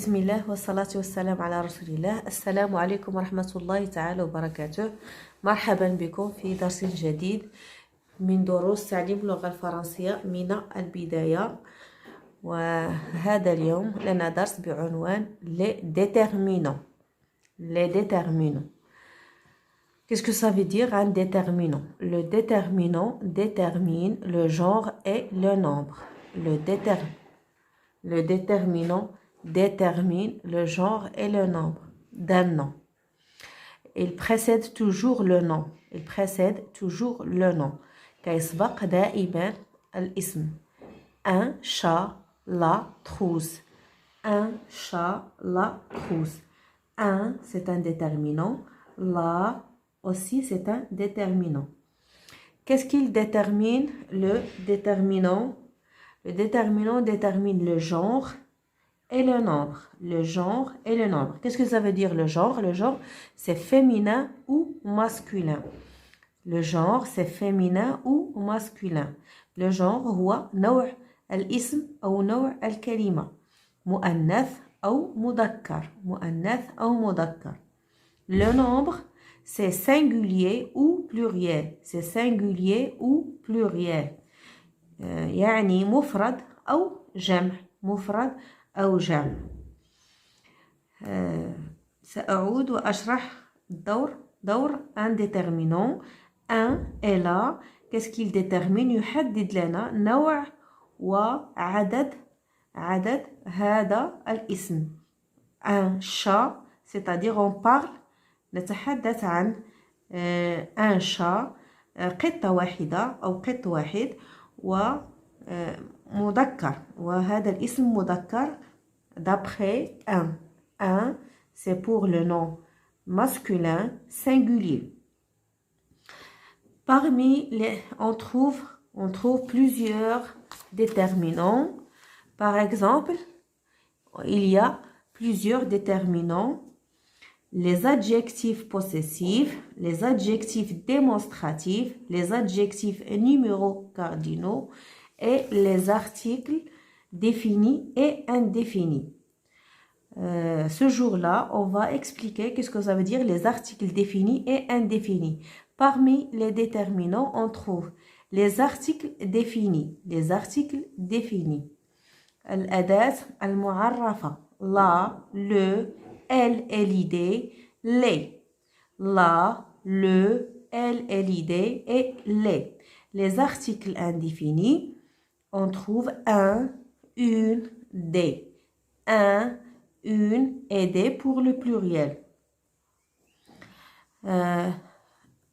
بسم الله والصلاة والسلام على رسول الله. السلام عليكم ورحمة الله تعالى وبركاته. مرحبا بكم في درس جديد من دروس تعليم اللغة الفرنسية من البداية. وهذا اليوم لنا درس بعنوان les déterminants. Les déterminants. Qu'est-ce que ça veut dire un déterminant? Le déterminant détermine le genre et le nombre. Le déterminant détermine le genre et le nombre d'un nom. Il précède toujours le nom. Il précède toujours le nom. كيسبق دائما الاسم. Un chat, la trousse. Un chat, la trousse. Un, c'est un déterminant. La aussi, c'est un déterminant. Qu'est-ce qu'il détermine? Le déterminant détermine le genre et le nombre. Le genre et le nombre. Qu'est-ce que ça veut dire le genre? Le genre, c'est féminin ou masculin. Le genre, c'est féminin ou masculin. Le genre هو نوع الاسم أو نوع الكلمة. مؤنث أو مذكر. مؤنث أو مذكر. Le nombre, c'est singulier ou pluriel. C'est singulier ou pluriel. يعني مفرد أو جمع. مفرد أو جمع. سأعود وأشرح دور un déterminant. Un est là. Qu'est-ce qu'il détermine? يحدد لنا نوع وعدد هذا الاسم. Un chat, c'est-à-dire on parle نتحدث عن un chat قطة واحدة أو قط واحد ومذكر وهذا الاسم مذكر d'après un. Un, c'est pour le nom masculin singulier. Parmi les, on trouve plusieurs déterminants. Par exemple, il y a plusieurs déterminants. Les adjectifs possessifs, les adjectifs démonstratifs, les adjectifs numéros cardinaux et les articles définis et indéfinis. Ce jour-là, on va expliquer qu'est-ce que ça veut dire les articles définis et indéfinis. Parmi les déterminants, on trouve les articles définis. Les articles définis. الأداة المعرفة. La, le, elle et l'idée, les. La, le, elle et l'idée et les. Les articles indéfinis, on trouve un, une, des. Un, une et des pour le pluriel.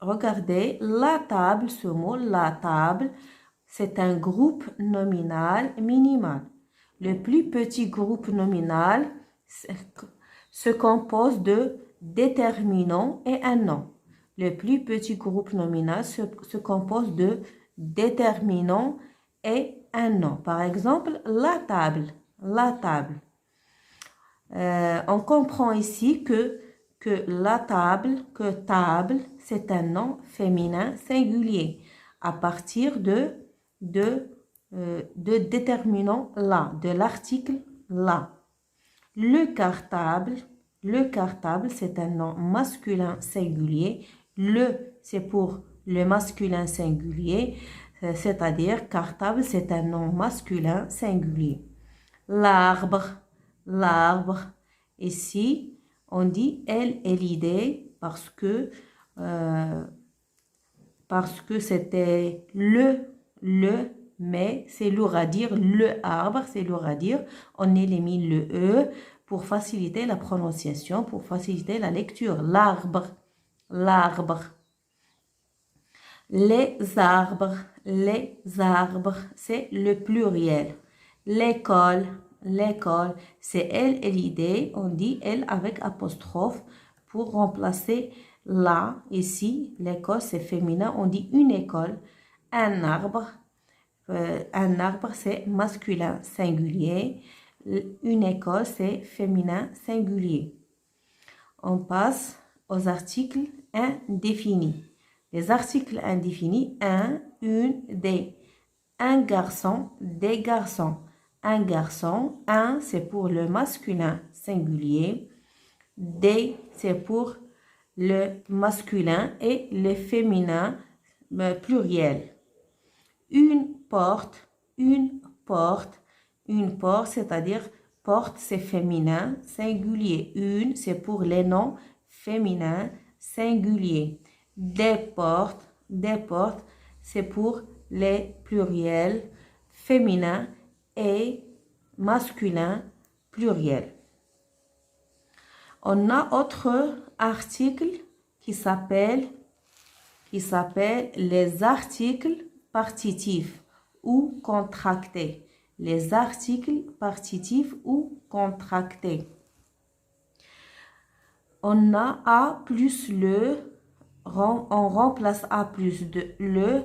Regardez, la table, ce mot, la table, c'est un groupe nominal minimal. Le plus petit groupe nominal se compose de déterminants et un nom. Le plus petit groupe nominal se compose de déterminants et un nom. Par exemple, la table. La table. On comprend ici que table, c'est un nom féminin singulier à partir de déterminant la, de l'article la. Le cartable, c'est un nom masculin singulier. Le, c'est pour le masculin singulier, c'est-à-dire cartable, c'est un nom masculin singulier. L'arbre, ici, on dit elle et l'idée parce que c'était le, mais c'est lourd à dire, le arbre, c'est lourd à dire. On élimine le E pour faciliter la prononciation, pour faciliter la lecture. L'arbre. Les arbres, c'est le pluriel. L'école, c'est elle et l'idée. On dit elle avec apostrophe pour remplacer la. Ici, l'école, c'est féminin. On dit une école. Un arbre, c'est masculin singulier. Une école, c'est féminin singulier. On passe aux articles indéfinis. Les articles indéfinis, un, une, des. Un garçon, des garçons. un garçon. Un, c'est pour le masculin singulier. Des, c'est pour le masculin et le féminin pluriel. Une porte, c'est-à-dire porte, c'est féminin, singulier. Une, c'est pour les noms féminins, singulier. Des portes, c'est pour les pluriels féminins et masculins pluriels. On a autre article qui s'appelle les articles partitifs ou contractés. Les articles partitifs ou contractés. On a A plus le, on remplace A plus de le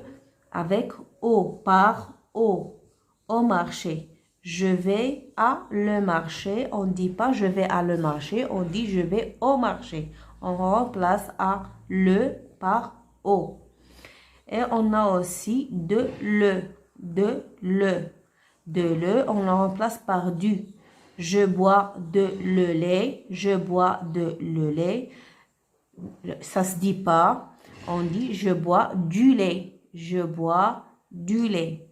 avec O, par O, au marché. Je vais à le marché. On ne dit pas je vais à le marché, on dit je vais au marché. On remplace à le par O. Et on a aussi de le, on le remplace par du. Je bois de le lait, je bois de le lait. Ça se dit pas, on dit je bois du lait, je bois du lait.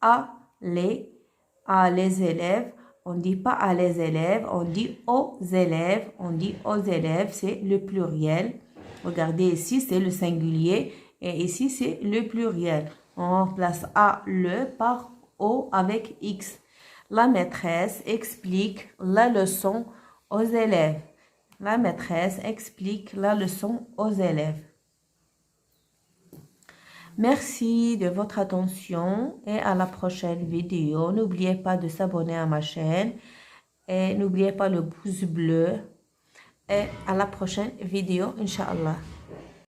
À les élèves, on dit pas à les élèves, on dit aux élèves, c'est le pluriel. Regardez ici, c'est le singulier et ici, c'est le pluriel. On remplace à le par O avec X. La maîtresse explique la leçon aux élèves. La maîtresse explique la leçon aux élèves. Merci de votre attention et à la prochaine vidéo. N'oubliez pas de s'abonner à ma chaîne et n'oubliez pas le pouce bleu. Et à la prochaine vidéo, Inch'Allah.